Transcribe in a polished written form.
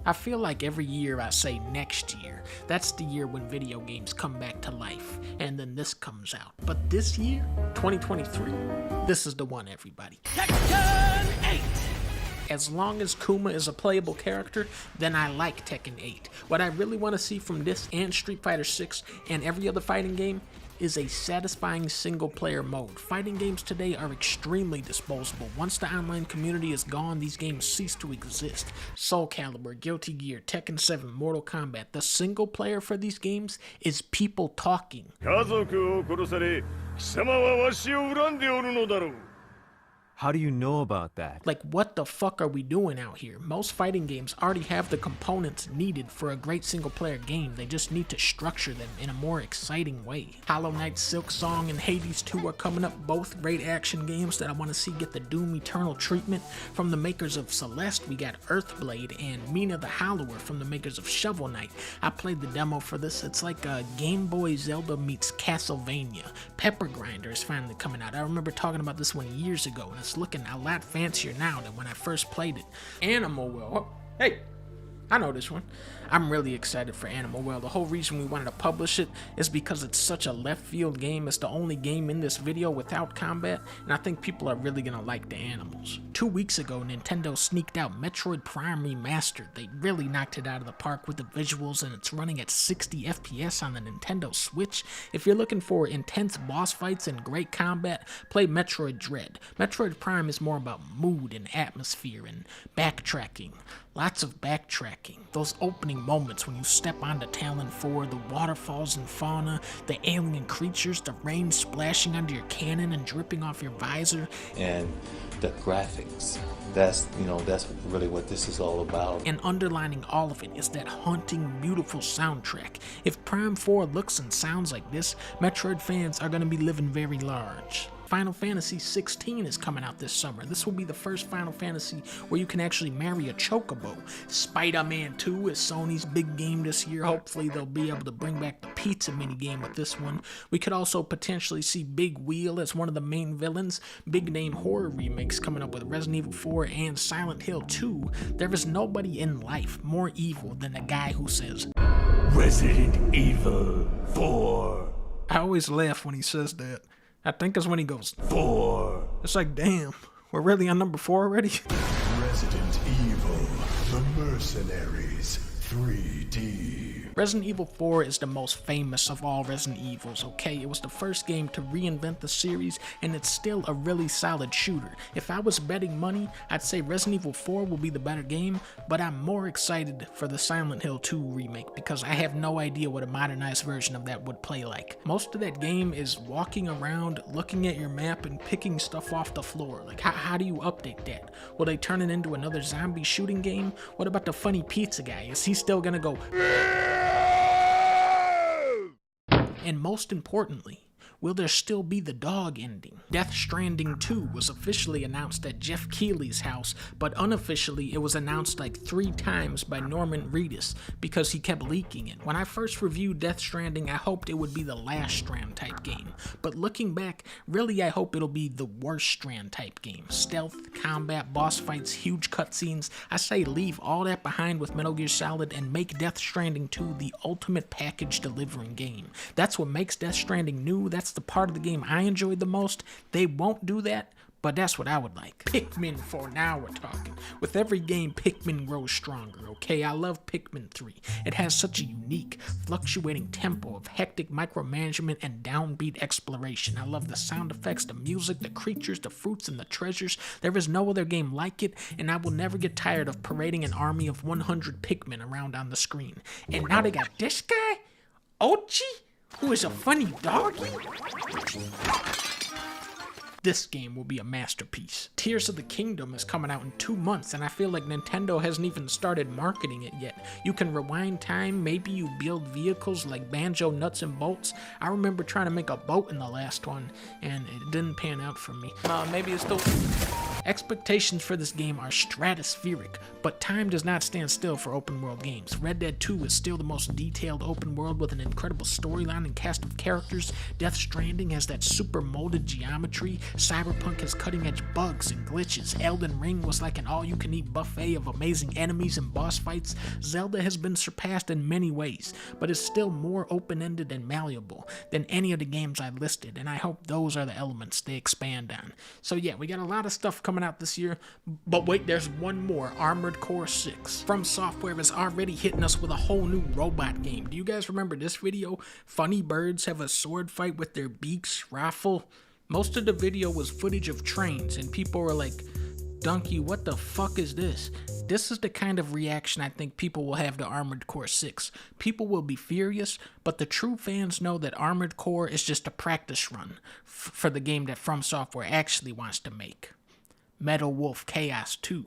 I feel like every year I say next year, that's the year when video games come back to life, and then this comes out. But this year, 2023, this is the one, everybody. Tekken 8! As long as Kuma is a playable character, then I like Tekken 8. What I really want to see from this and Street Fighter 6 and every other fighting game is a satisfying single-player mode. Fighting games today are extremely disposable. Once the online community is gone, these games cease to exist. Soul Calibur, Guilty Gear, Tekken 7, Mortal Kombat. The single player for these games is people talking. How do you know about that? Like, what the fuck are we doing out here? Most fighting games already have the components needed for a great single-player game. They just need to structure them in a more exciting way. Hollow Knight, Silk Song, and Hades 2 are coming up, both great action games that I want to see get the Doom Eternal treatment. From the makers of Celeste, we got Earthblade and Mina the Hollower from the makers of Shovel Knight. I played the demo for this. It's like a Game Boy Zelda meets Castlevania. Pepper Grinder is finally coming out. I remember talking about this one years ago, and it's looking a lot fancier now than when I first played it. Animal Well. Oh, hey, I know this one. I'm really excited for Animal Well. The whole reason we wanted to publish it is because it's such a left field game. It's the only game in this video without combat, and I think people are really gonna like the animals. 2 weeks ago, Nintendo sneaked out Metroid Prime Remastered. They really knocked it out of the park with the visuals, and it's running at 60 FPS on the Nintendo Switch. If you're looking for intense boss fights and great combat, play Metroid Dread. Metroid Prime is more about mood and atmosphere and backtracking. Lots of backtracking. Those opening moments when you step onto Talon 4, the waterfalls and fauna, the alien creatures, the rain splashing onto your cannon and dripping off your visor. And the graphics, that's really what this is all about. And underlining all of it is that haunting, beautiful soundtrack. If Prime 4 looks and sounds like this, Metroid fans are going to be living very large. Final Fantasy 16 is coming out this summer. This will be the first Final Fantasy where you can actually marry a chocobo. Spider-Man 2 is Sony's big game this year. Hopefully they'll be able to bring back the pizza minigame with this one. We could also potentially see Big Wheel as one of the main villains. Big name horror remakes coming up with Resident Evil 4 and Silent Hill 2. There is nobody in life more evil than the guy who says, Resident Evil 4. I always laugh when he says that. I think it's when he goes 4. It's like, damn, we're really on number 4 already? Resident Evil, The Mercenaries, 3D. Resident Evil 4 is the most famous of all Resident Evils, okay? It was the first game to reinvent the series, and it's still a really solid shooter. If I was betting money, I'd say Resident Evil 4 will be the better game, but I'm more excited for the Silent Hill 2 remake because I have no idea what a modernized version of that would play like. Most of that game is walking around, looking at your map, and picking stuff off the floor. Like, how do you update that? Will they turn it into another zombie shooting game? What about the funny pizza guy? Is he still gonna go... And most importantly, will there still be the dog ending? Death Stranding 2 was officially announced at Jeff Keighley's house, but unofficially it was announced like 3 times by Norman Reedus because he kept leaking it. When I first reviewed Death Stranding, I hoped it would be the last Strand type game. But looking back, really I hope it'll be the worst Strand type game. Stealth, combat, boss fights, huge cutscenes. I say leave all that behind with Metal Gear Solid and make Death Stranding 2 the ultimate package delivering game. That's what makes Death Stranding new. That's the part of the game I enjoyed the most. They won't do that, but that's what I would like. Pikmin 4, now we're talking. With every game, Pikmin grows stronger, okay? I love Pikmin 3. It has such a unique, fluctuating tempo of hectic micromanagement and downbeat exploration. I love the sound effects, the music, the creatures, the fruits, and the treasures. There is no other game like it, and I will never get tired of parading an army of 100 Pikmin around on the screen. And now they got this guy, Ochi, who is a funny doggy? This game will be a masterpiece. Tears of the Kingdom is coming out in 2 months, and I feel like Nintendo hasn't even started marketing it yet. You can rewind time, maybe you build vehicles like Banjo Nuts and Bolts. I remember trying to make a boat in the last one, and it didn't pan out for me. Maybe it's still... Expectations for this game are stratospheric, but time does not stand still for open world games. Red Dead 2 is still the most detailed open world with an incredible storyline and cast of characters. Death Stranding has that super molded geometry. Cyberpunk has cutting edge bugs and glitches. Elden Ring was like an all-you-can-eat buffet of amazing enemies and boss fights. Zelda has been surpassed in many ways, but is still more open-ended and malleable than any of the games I listed, and I hope those are the elements they expand on. So yeah, we got a lot of stuff coming out this year, but wait, there's one more, Armored Core 6. From Software is already hitting us with a whole new robot game. Do you guys remember this video? Funny birds have a sword fight with their beaks raffle. Most of the video was footage of trains, and people were like, Donkey, what the fuck is this? This is the kind of reaction I think people will have to Armored Core 6. People will be furious, but the true fans know that Armored Core is just a practice run for the game that From Software actually wants to make. Metal Wolf Chaos 2.